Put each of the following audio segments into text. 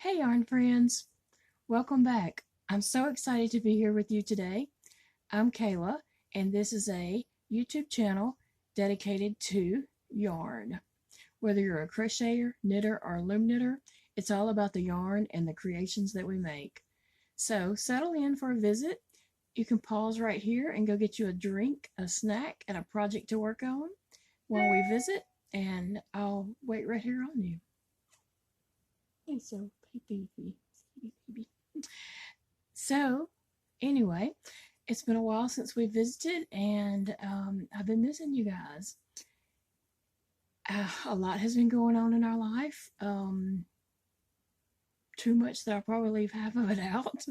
Hey, yarn friends! Welcome back. I'm so excited to be here with you today. I'm Kayla, and this is a YouTube channel dedicated to yarn. Whether you're a crocheter, knitter, or loom knitter, it's all about the yarn and the creations that we make. So settle in for a visit. You can pause right here and go get you a drink, a snack, and a project to work on while we visit, and I'll wait right here on you. Hey, so, hey, baby. So, anyway, it's been a while since we visited, and I've been missing you guys. A lot has been going on in our life. Too much that I'll probably leave half of it out.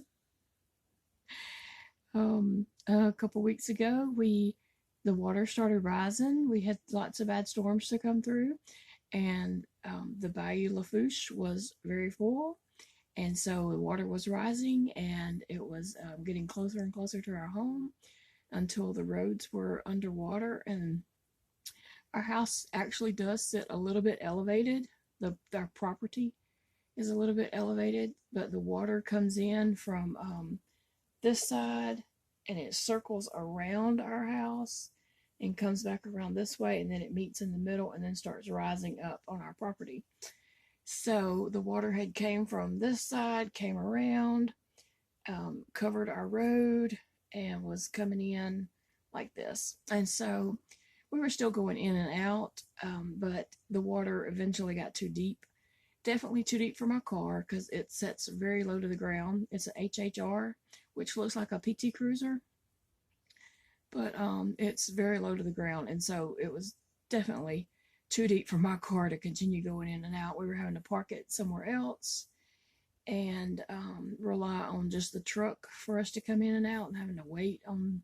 A couple weeks ago, the water started rising. We had lots of bad storms to come through, and the Bayou Lafourche was very full. And so the water was rising, and it was getting closer and closer to our home until the roads were underwater. And our house actually does sit a little bit elevated. Our property is a little bit elevated, but the water comes in from this side, and it circles around our house and comes back around this way, and then it meets in the middle and then starts rising up on our property. So the water had came from this side, came around, covered our road, and was coming in like this. And so we were still going in and out, but the water eventually got too deep. Definitely too deep for my car because it sets very low to the ground. It's an HHR, which looks like a PT Cruiser, but it's very low to the ground. And so it was definitely too deep for my car to continue going in and out. We were having to park it somewhere else and rely on just the truck for us to come in and out, and having to wait on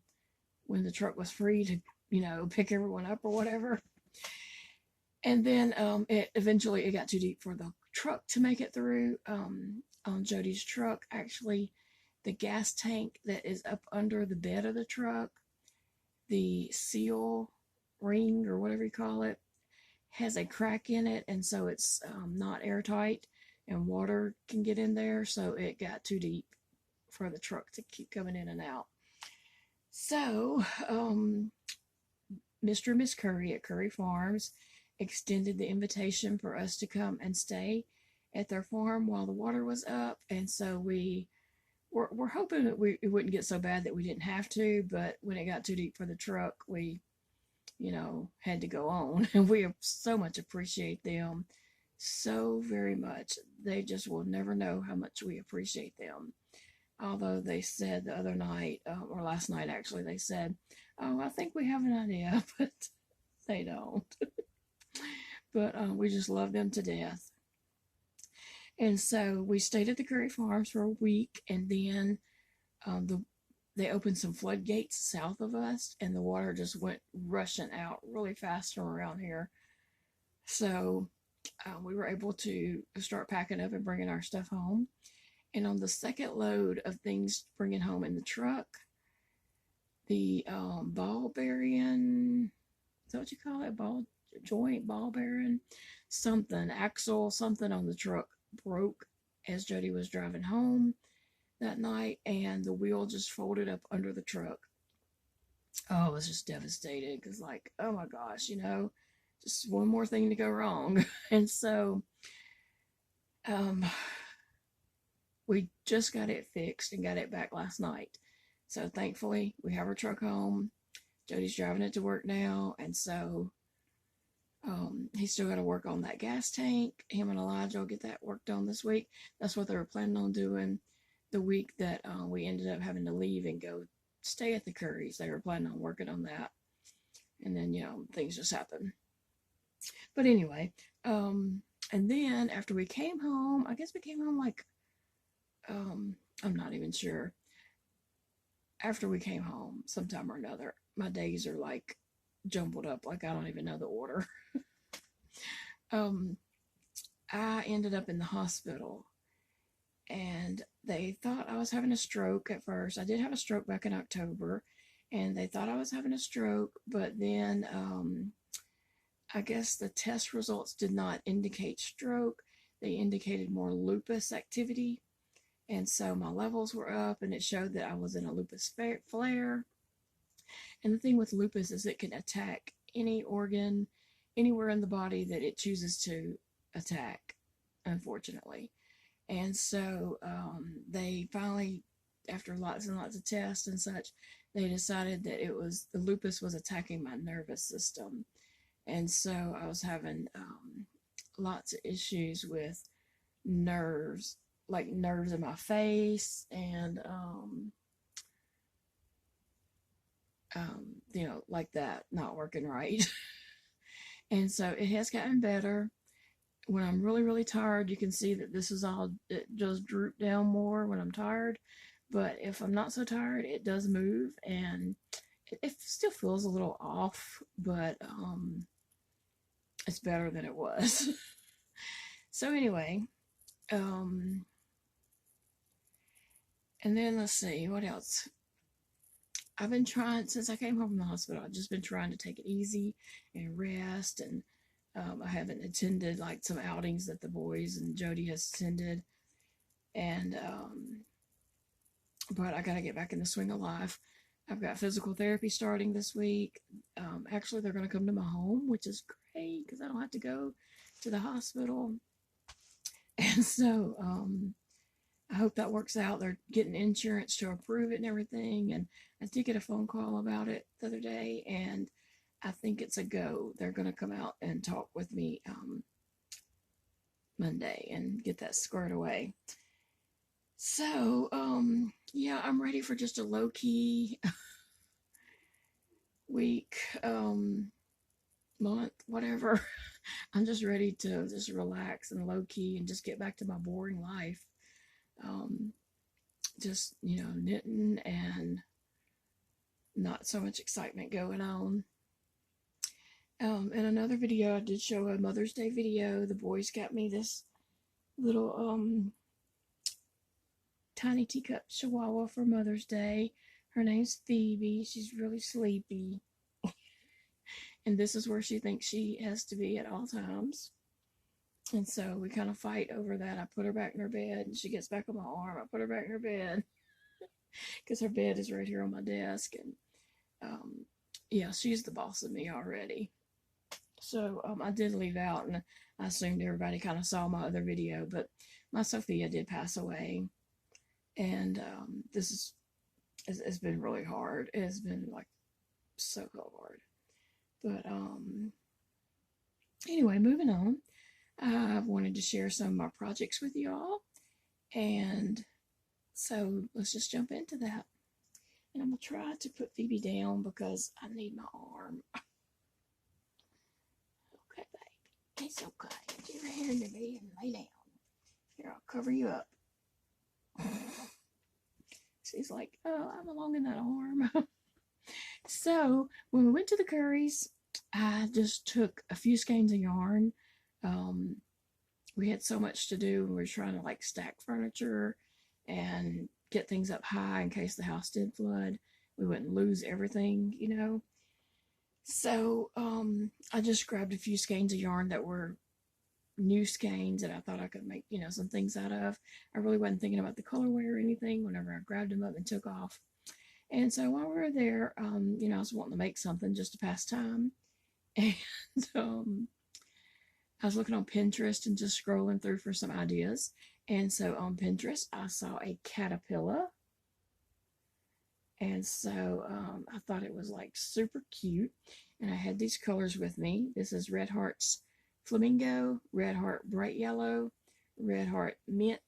when the truck was free to, pick everyone up or whatever. And then it eventually it got too deep for the truck to make it through. On Jody's truck, actually, the gas tank that is up under the bed of the truck, the seal ring or whatever you call it, has a crack in it, and so it's not airtight, and water can get in there. So it got too deep for the truck to keep coming in and out. So Mr. and Miss Curry at Curry Farms extended the invitation for us to come and stay at their farm while the water was up, and so we're hoping that it wouldn't get so bad that we didn't have to. But when it got too deep for the truck, we had to go on. And we so much appreciate them so very much. They just will never know how much we appreciate them. Although they said the other night, or last night actually, they said, "Oh, I think we have an idea," but they don't. But we just love them to death. And so we stayed at the Curry Farms for a week, and then they opened some floodgates south of us, and the water just went rushing out really fast from around here. So we were able to start packing up and bringing our stuff home. And on the second load of things bringing home in the truck, the ball bearing, is that what you call it? Ball joint, ball bearing, something, axle, something on the truck broke as Jody was driving home that night, and the wheel just folded up under the truck. Oh, I was just devastated because, like, oh my gosh, just one more thing to go wrong. And so we just got it fixed and got it back last night. So thankfully, we have our truck home. Jody's driving it to work now, and so he's still got to work on that gas tank. Him and Elijah will get that worked on this week. That's what they were planning on doing the week that we ended up having to leave and go stay at the Currys. They were planning on working on that. And then, things just happen. But anyway, and then after we came home, I guess we came home like, I'm not even sure. After we came home, sometime or another, my days are like jumbled up. Like I don't even know the order. I ended up in the hospital, and they thought I was having a stroke at first. I did have a stroke back in October, and they thought I was having a stroke, but then I guess the test results did not indicate stroke. they indicated more lupus activity. And so my levels were up, and it showed that I was in a lupus flare. And the thing with lupus is it can attack any organ, anywhere in the body that it chooses to attack, unfortunately. And so they finally, after lots and lots of tests and such, they decided that it was the lupus was attacking my nervous system. And so I was having lots of issues with nerves, like nerves in my face, and like that, not working right. And so it has gotten better. When I'm really, really tired, you can see that this is all, it does droop down more when I'm tired. But if I'm not so tired, it does move, and it still feels a little off, but it's better than it was. So anyway, and then let's see, what else? I've been trying, since I came home from the hospital, I've just been trying to take it easy and rest. And I haven't attended like some outings that the boys and Jody has attended. And, but I got to get back in the swing of life. I've got physical therapy starting this week. Actually, they're going to come to my home, which is great because I don't have to go to the hospital. And so, I hope that works out. They're getting insurance to approve it and everything. And I did get a phone call about it the other day, and I think it's a go. They're going to come out and talk with me Monday and get that squared away. So, yeah, I'm ready for just a low-key week, month, whatever. I'm just ready to just relax and low-key and just get back to my boring life. Just, knitting and not so much excitement going on. In another video, I did show a Mother's Day video. The boys got me this little tiny teacup chihuahua for Mother's Day. Her name's Phoebe. She's really sleepy. And this is where she thinks she has to be at all times. And so we kind of fight over that. I put her back in her bed, and she gets back on my arm. I put her back in her bed because her bed is right here on my desk. And yeah, she's the boss of me already. So I did leave out, and I assumed everybody kind of saw my other video, but my Sophia did pass away. And this it's been really hard. It has been like so hard. But anyway, moving on. I wanted to share some of my projects with y'all. And so let's just jump into that. And I'm going to try to put Phoebe down because I need my arm. Okay, baby. It's okay. Get your head in the bed and lay down. Here, I'll cover you up. She's like, oh, I'm along in that arm. So when we went to the Currys, I just took a few skeins of yarn. We had so much to do. We were trying to like stack furniture and get things up high in case the house did flood. We wouldn't lose everything, So I just grabbed a few skeins of yarn that were new skeins that I thought I could make, some things out of. I really wasn't thinking about the colorway or anything whenever I grabbed them up and took off. And so while we were there, I was wanting to make something just to pass time. And I was looking on Pinterest and just scrolling through for some ideas. And so on Pinterest, I saw a caterpillar. And so I thought it was like super cute. And I had these colors with me. This is Red Heart's Flamingo, Red Heart Bright Yellow, Red Heart Mint.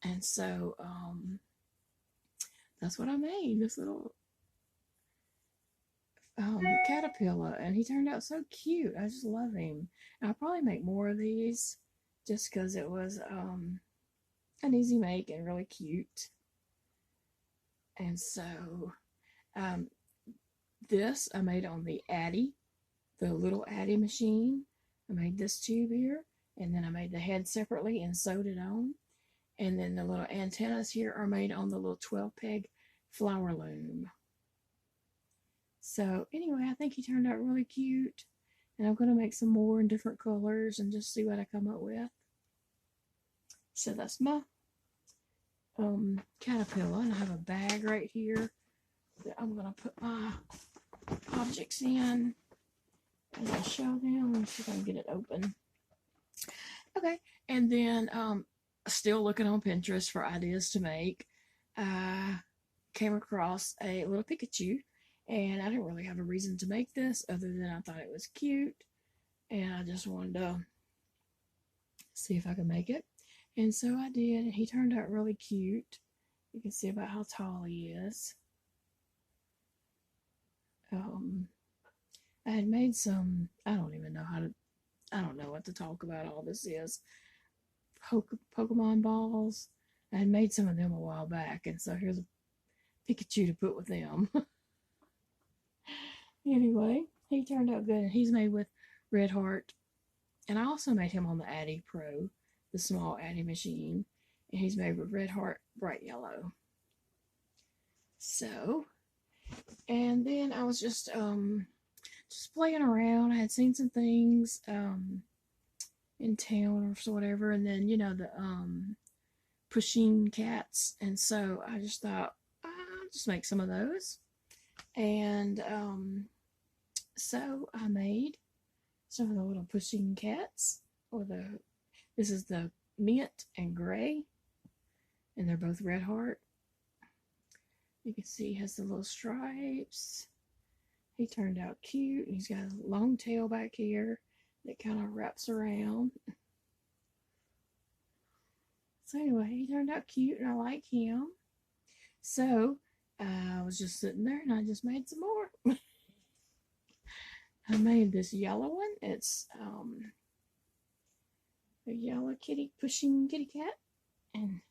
And so that's what I made, this little caterpillar. And he turned out so cute. I just love him. I'll probably make more of these just because it was an easy make and really cute. And so this I made on the Addi, the little Addi machine. I made this tube here, and then I made the head separately and sewed it on. And then the little antennas here are made on the little 12-peg flower loom. So anyway, I think he turned out really cute. And I'm going to make some more in different colors and just see what I come up with. So that's my caterpillar, and I have a bag right here that I'm gonna put my objects in, and I'll show them. Let me see if I can get it open. Okay, and then still looking on Pinterest for ideas to make. I came across a little Pikachu, and I didn't really have a reason to make this other than I thought it was cute, and I just wanted to see if I could make it. And so I did, and he turned out really cute. You can see about how tall he is. I had made some, I don't even know how to, I don't know what to talk about all this is. Pokemon balls. I had made some of them a while back, and so here's a Pikachu to put with them. Anyway, he turned out good, and he's made with Red Heart. And I also made him on the Addi Pro, the small Addi machine, and he's made with Red Heart Bright Yellow. So, and then I was just playing around. I had seen some things in town or whatever, and then the pushing cats, and so I just thought I'll just make some of those, and so I made some of the little pushing cats, this is the mint and gray, and they're both Red Heart. You can see he has the little stripes. He turned out cute, and he's got a long tail back here that kind of wraps around. So anyway, he turned out cute, and I like him. So I was just sitting there, and I just made some more. I made this yellow one. It's a yellow pushing kitty cat, and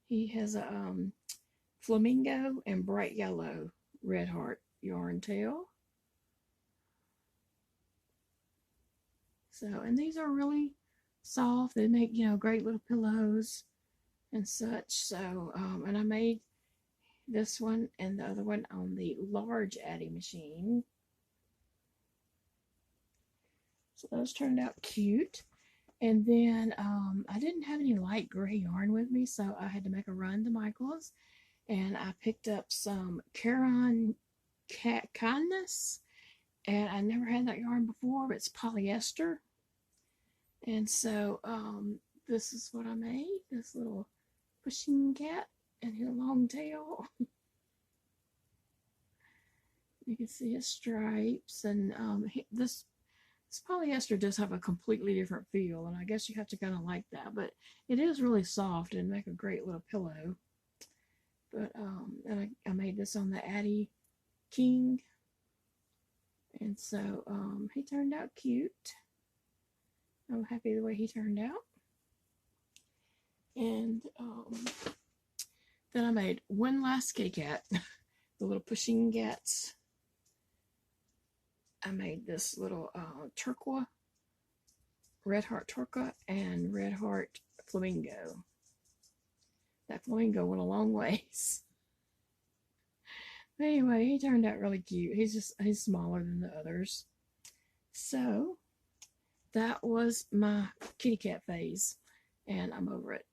he has a flamingo and bright yellow Red Heart yarn tail. So, and these are really soft. They make, great little pillows and such. So, and I made this one and the other one on the large Addi machine. So those turned out cute. And then I didn't have any light gray yarn with me, so I had to make a run to Michael's. And I picked up some Caron Kindness. And I never had that yarn before, but it's polyester. And so this is what I made, this little pushing cat and his long tail. You can see his stripes, and this polyester does have a completely different feel, and I guess you have to kind of like that, but it is really soft and make a great little pillow. But and I made this on the Addi King, and so he turned out cute. I'm happy the way he turned out. And then I made one last kitty cat, the little pushing cats. I made this little turquoise, Red Heart turquoise, and Red Heart flamingo. That flamingo went a long ways. But anyway, he turned out really cute. He's smaller than the others. So that was my kitty cat phase, and I'm over it.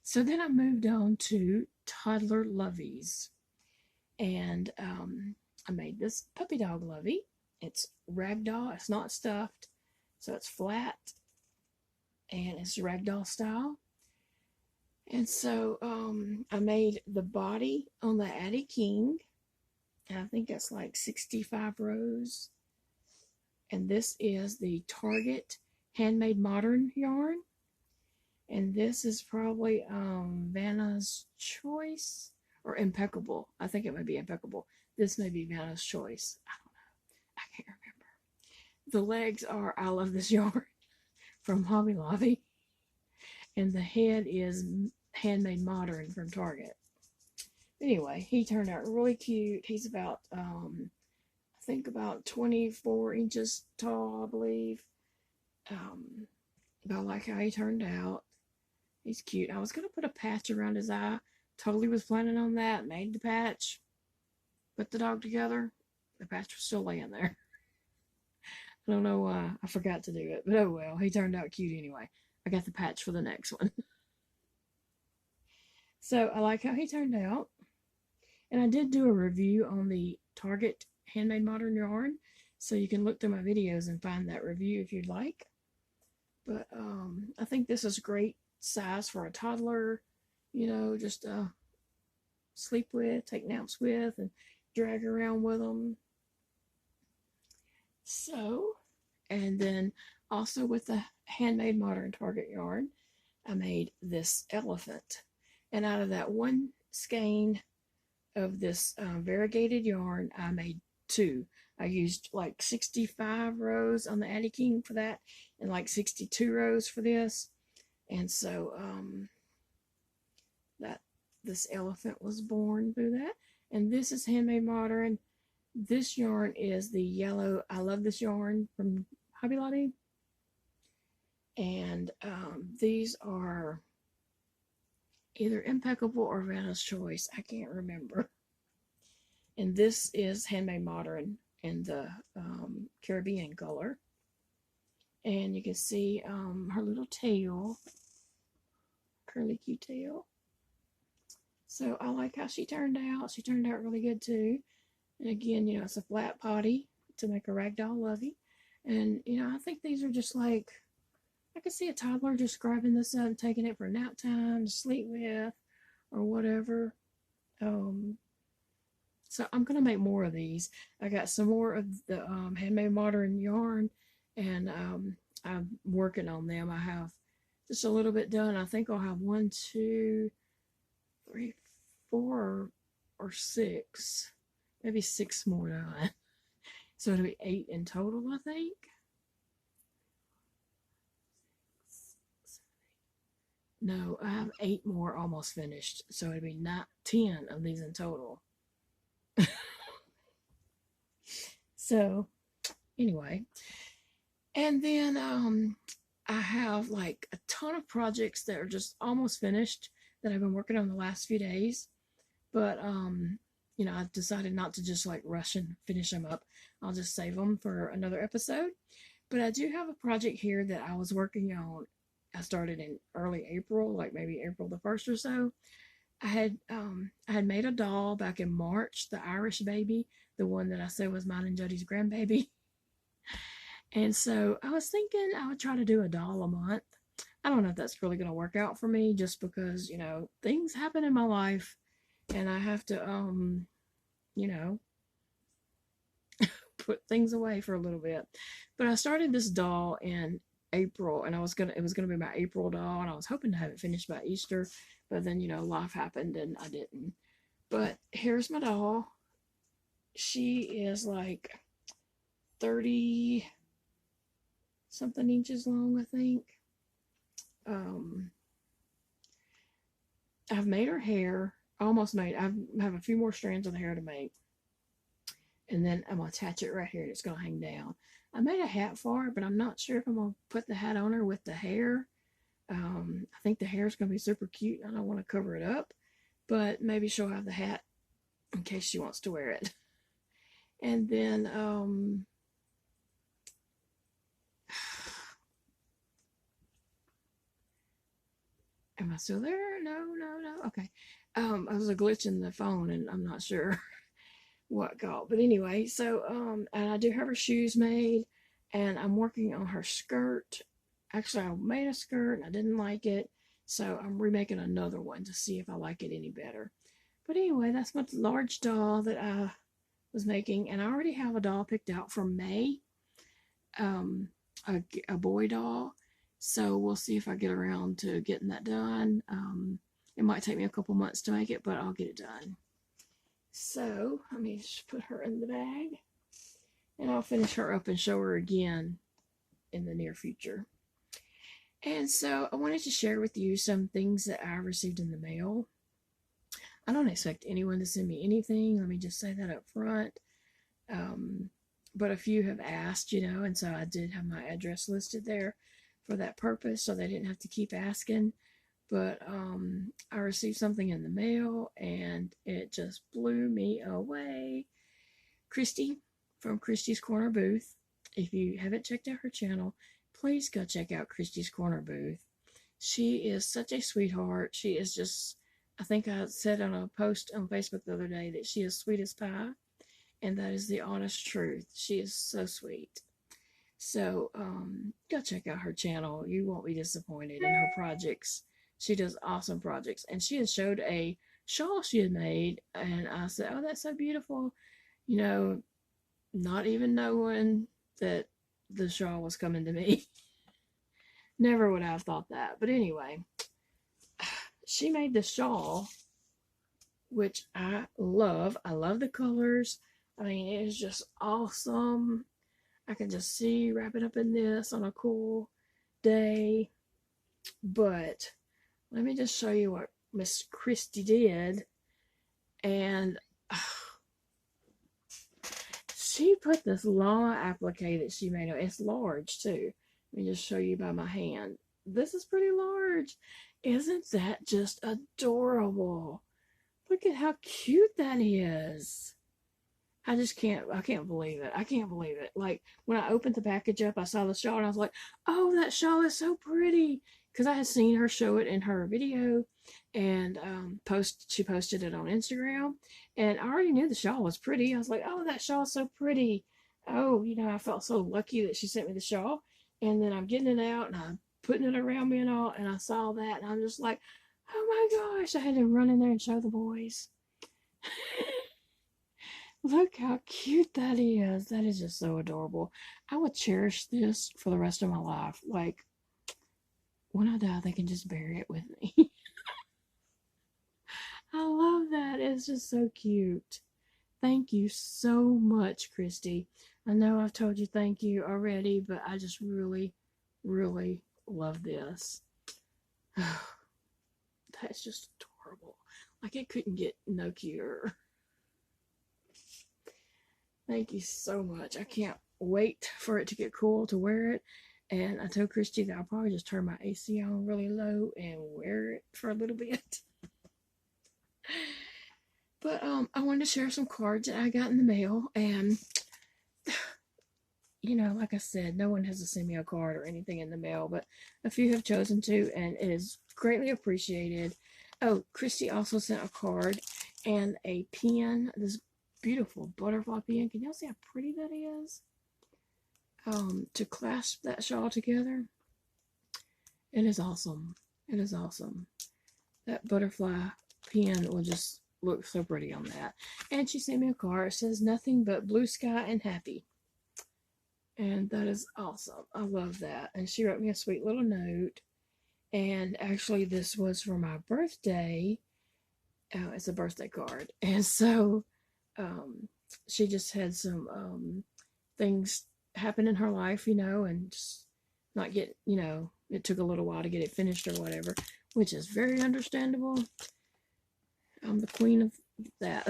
So then I moved on to toddler loveys, and I made this puppy dog lovey. It's ragdoll. It's not stuffed, so it's flat, and it's ragdoll style. And so I made the body on the Addi King, and I think that's like 65 rows. And this is the Target Handmade Modern yarn. And this is probably Vanna's Choice or Impeccable. I think it might be Impeccable. This may be Vanna's Choice. I don't know. I can't remember. The legs are I Love This Yarn from Hobby Lobby. And the head is Handmade Modern from Target. Anyway, he turned out really cute. He's about, I think about 24 inches tall, I believe. But I like how he turned out. He's cute. I was going to put a patch around his eye. Totally was planning on that. Made the patch. Put the dog together. The patch was still laying there. I don't know why. I forgot to do it. But oh well. He turned out cute anyway. I got the patch for the next one. So I like how he turned out. And I did do a review on the Target Handmade Modern Yarn. So you can look through my videos and find that review if you'd like. But I think this is great size for a toddler, you know, just sleep with, take naps with, and drag around with them. So, and then also with the Handmade Modern Target yarn, I made this elephant. And out of that one skein of this variegated yarn, I made two. I used like 65 rows on the Addi King for that and like 62 rows for this. And so that this elephant was born through that. And this is Handmade Modern. This yarn is the yellow. I love this yarn from Hobby Lobby. And these are either Impeccable or Vanna's Choice. I can't remember. And this is Handmade Modern in the Caribbean color. And you can see her little tail, curly cute tail. So I like how she turned out. She turned out really good too. And again, you know, it's a flat potty to make a ragdoll lovey. And, you know, I think these are just like, I could see a toddler just grabbing this up and taking it for nap time to sleep with or whatever. So I'm going to make more of these. I got some more of the Handmade Modern yarn, and I'm working on them. I have just a little bit done. I think I'll have 1, 2, 3, 4, or 6. Maybe 6 more done. So it'll be 8 in total, I think. No, I have 8 more almost finished. So it'll be 10 of these in total. So anyway, and then I have like a ton of projects that are just almost finished that I've been working on the last few days. But you know, I've decided not to just like rush and finish them up. I'll just save them for another episode. But I do have a project here that I was working on. I started in early April, like maybe April the 1st or so. I had made a doll back in March, the Irish baby, the one that I said was mine and Jody's grandbaby. And so I was thinking I would try to do a doll a month. I don't know if that's really going to work out for me just because, you know, things happen in my life and I have to, you know, put things away for a little bit. But I started this doll in April and it was gonna be my April doll and I was hoping to have it finished by Easter, but then, you know, life happened and I didn't. But here's my doll. She is like 30 something inches long, I think. I've made her hair, almost made. I have a few more strands of the hair to make. And then I'm going to attach it right here and it's going to hang down. I made a hat for her, but I'm not sure if I'm going to put the hat on her with the hair. I think the hair is going to be super cute. I don't want to cover it up, but maybe she'll have the hat in case she wants to wear it. And then, am I still there? No. Okay. I was a glitch in the phone and I'm not sure what got. But anyway, so, and I do have her shoes made and I'm working on her skirt. Actually, I made a skirt and I didn't like it. So I'm remaking another one to see if I like it any better. But anyway, that's my large doll that I was making. And I already have a doll picked out for May. A boy doll. So we'll see if I get around to getting that done. It might take me a couple months to make it, but I'll get it done. So let me just put her in the bag. And I'll finish her up and show her again in the near future. And so I wanted to share with you some things that I received in the mail. I don't expect anyone to send me anything. Let me just say that up front. But a few have asked, you know, and so I did have my address listed there for that purpose so they didn't have to keep asking. But I received something in the mail and it just blew me away. Christy from Christy's Corner Booth. If you haven't checked out her channel, please go check out Christy's Corner Booth. She is such a sweetheart. She is just, I think I said on a post on Facebook the other day that she is sweet as pie, and that is the honest truth. She is so sweet. So, go check out her channel. You won't be disappointed in her projects. She does awesome projects, and she has showed a shawl she had made, and I said, "Oh, that's so beautiful," you know, not even knowing that the shawl was coming to me. Never would I have thought that. But anyway, she made the shawl, which I love. I love the colors. I mean, it is just awesome. I can just see wrapping up in this on a cool day. But let me just show you what Miss Christy did. And she put this Llama applique that she made. It's large too. Let me just show you by my hand. This is pretty large. Isn't that just adorable? Look at how cute that is. I can't believe it. I can't believe it. Like, when I opened the package up, I saw the shawl and I was like, oh, that shawl is so pretty. Because I had seen her show it in her video, and she posted it on Instagram. And I already knew the shawl was pretty. I was like, oh, that shawl is so pretty. Oh, I felt so lucky that she sent me the shawl. And then I'm getting it out and I'm putting it around me and all. And I saw that and I'm just like, oh my gosh. I had to run in there and show the boys. Look how cute that is. That is just so adorable. I would cherish this for the rest of my life. Like, when I die, they can just bury it with me. I love that. It's just so cute. Thank you so much, Christy. I know I've told you thank you already, but I just really, really love this. That's just adorable. Like, it couldn't get no cuter. Thank you so much. I can't wait for it to get cool to wear it. And I told Christy that I'll probably just turn my AC on really low and wear it for a little bit. But I wanted to share some cards that I got in the mail. And, like I said, no one has to send me a card or anything in the mail, but a few have chosen to, and it is greatly appreciated. Oh, Christy also sent a card and a pen. This beautiful butterfly pen. Can y'all see how pretty that is? To clasp that shawl together. It is awesome. It is awesome. That butterfly pen will just look so pretty on that. And she sent me a card. It says nothing but blue sky and happy. And that is awesome. I love that. And she wrote me a sweet little note. And actually, this was for my birthday. It's a birthday card. And so she just had some things happen in her life, and just not get, it took a little while to get it finished or whatever, which is very understandable. I'm the queen of that.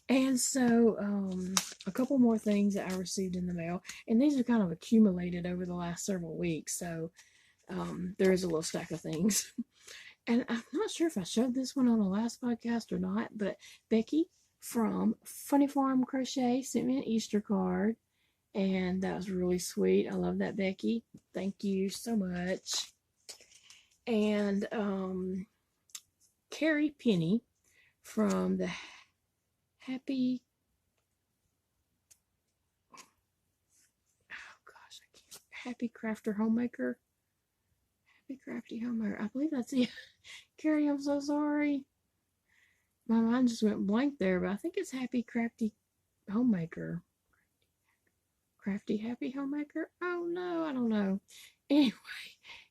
And so a couple more things that I received in the mail, and these are kind of accumulated over the last several weeks, so there is a little stack of things. And I'm not sure if I showed this one on the last podcast or not, but Becky from Funny Farm Crochet sent me an Easter card, and that was really sweet. I love that, Becky. Thank you so much. And Carrie Penny from the Happy Crafter Homemaker. Happy Crafty Homemaker. I believe that's it. Carrie, I'm so sorry. My mind just went blank there, but I think it's Happy Crafty Homemaker. Crafty Happy Homemaker? Oh no, I don't know. Anyway,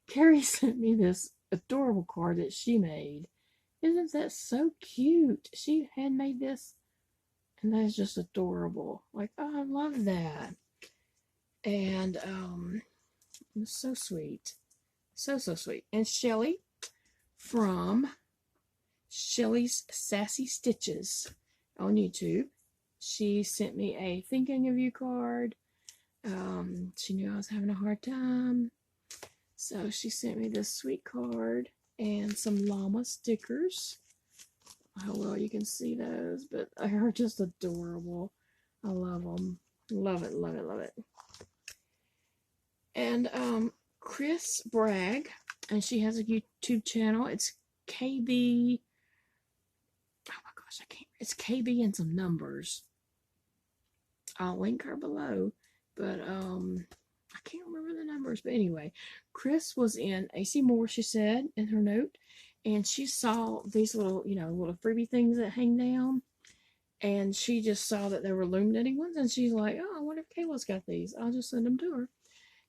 Carrie sent me this adorable card that she made. Isn't that so cute? She had made this, and that is just adorable. Like, oh, I love that. And it's so sweet. So sweet. And Shelly from Shelly's Sassy Stitches on YouTube. She sent me a thinking of you card. She knew I was having a hard time, so she sent me this sweet card and some llama stickers. How well you can see those, but they're just adorable. I love them. Love it, love it, love it. And Chris Bragg, and she has a YouTube channel. It's KB. Oh my gosh, I can't. It's KB and some numbers. I'll link her below, but I can't remember the numbers. But anyway, Chris was in AC Moore. She said in her note, and she saw these little, little freebie things that hang down. And she just saw that there were loom knitting ones, and she's like, "Oh, I wonder if Kayla's got these. I'll just send them to her."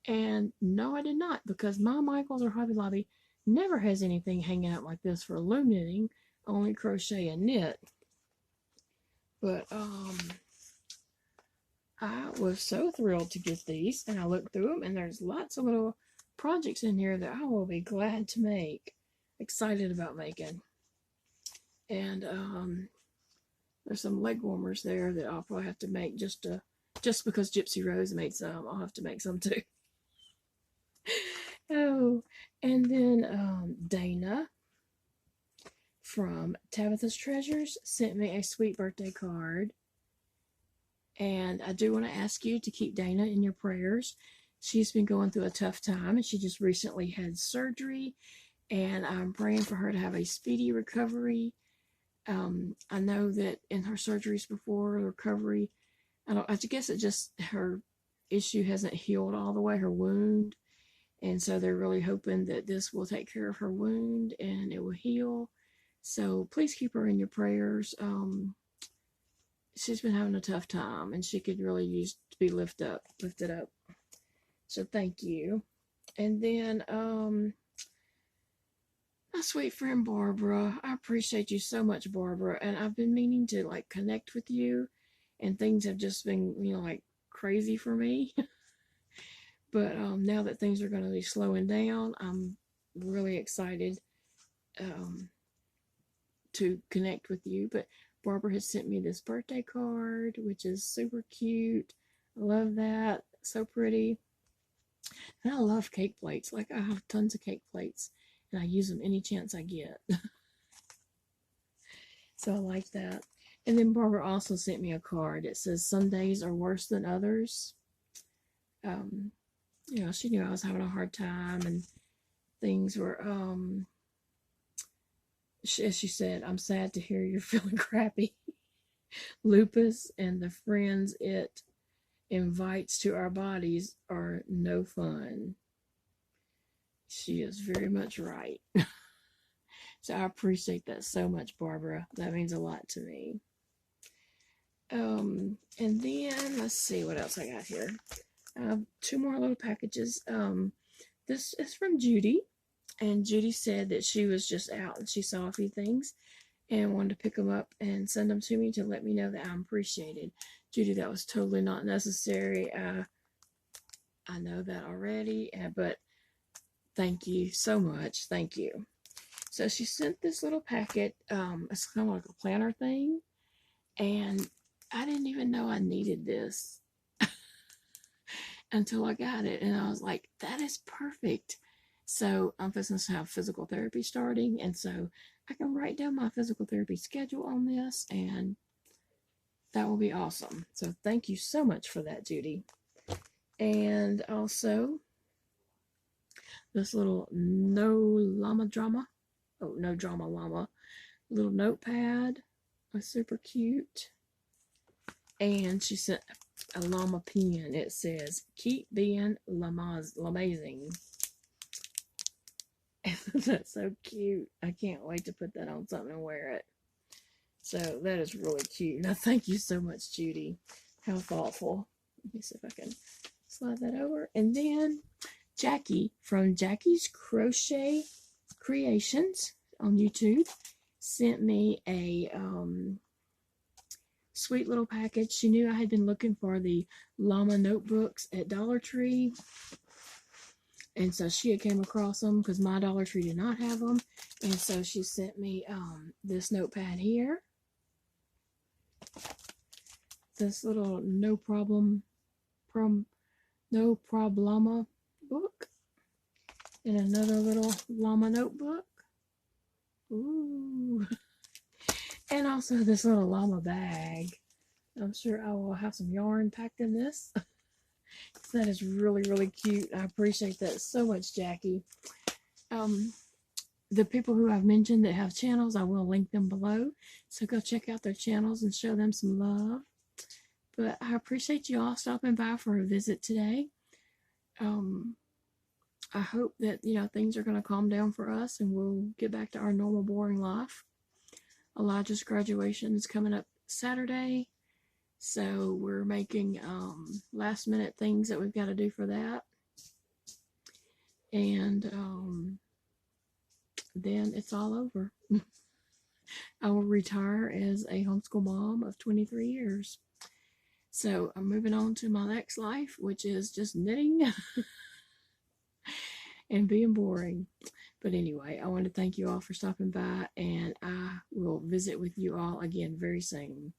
And no, I did not, because my Michaels or Hobby Lobby never has anything hanging out like this for loom knitting, only crochet and knit. But I was so thrilled to get these, and I looked through them, and there's lots of little projects in here that I will be glad to make, excited about making. And there's some leg warmers there that I'll probably have to make just because Gypsy Rose made some. I'll have to make some too. Oh, and then Dana from Tabitha's Treasures sent me a sweet birthday card. And I do want to ask you to keep Dana in your prayers. She's been going through a tough time, and she just recently had surgery, and I'm praying for her to have a speedy recovery. I know that in her surgeries before, recovery, I guess it just, her issue hasn't healed all the way, her wound. And so they're really hoping that this will take care of her wound and it will heal. So please keep her in your prayers. She's been having a tough time, and she could really use to be lifted up. So thank you. And then my sweet friend Barbara, I appreciate you so much, Barbara. And I've been meaning to connect with you, and things have just been crazy for me. But now that things are going to be slowing down, I'm really excited to connect with you. But Barbara has sent me this birthday card, which is super cute. I love that. So pretty. And I love cake plates. I have tons of cake plates, and I use them any chance I get. So I like that. And then Barbara also sent me a card. It says, "Some days are worse than others." She knew I was having a hard time, and things were, as she said, "I'm sad to hear you're feeling crappy. Lupus and the friends it invites to our bodies are no fun." She is very much right. So I appreciate that so much, Barbara. That means a lot to me. And then let's see what else I got here. Two more little packages. This is from Judy, and Judy said that she was just out and she saw a few things and wanted to pick them up and send them to me to let me know that I'm appreciated. Judy, that was totally not necessary. I know that already, but thank you so much. Thank you. So she sent this little packet. It's kind of like a planner thing, and I didn't even know I needed this until I got it, and I was like, that is perfect. So I'm supposed to have physical therapy starting, and so I can write down my physical therapy schedule on this, and that will be awesome. So thank you so much for that, Judy. And also this little no drama llama little notepad. It's super cute. And she sent a llama pen. It says, "Keep being LlamaMamaKayla." That's so cute. I can't wait to put that on something and wear it. So that is really cute. Now, thank you so much, Judy. How thoughtful. Let me see if I can slide that over. And then Jackie from Jackie's Crochet Creations on YouTube sent me a sweet little package. She knew I had been looking for the Llama notebooks at Dollar Tree, and so she had came across them because my Dollar Tree did not have them, and so she sent me this notepad here, this little no problema book, and another little llama notebook. Ooh. And also this little llama bag. I'm sure I will have some yarn packed in this. That is really, really cute. I appreciate that so much, Jackie. The people who I've mentioned that have channels, I will link them below. So go check out their channels and show them some love. But I appreciate you all stopping by for a visit today. I hope that, things are going to calm down for us and we'll get back to our normal boring life. Elijah's graduation is coming up Saturday. So we're making last minute things that we've got to do for that. And then it's all over. I will retire as a homeschool mom of 23 years. So I'm moving on to my next life, which is just knitting and being boring. But anyway, I want to thank you all for stopping by, and I will visit with you all again very soon.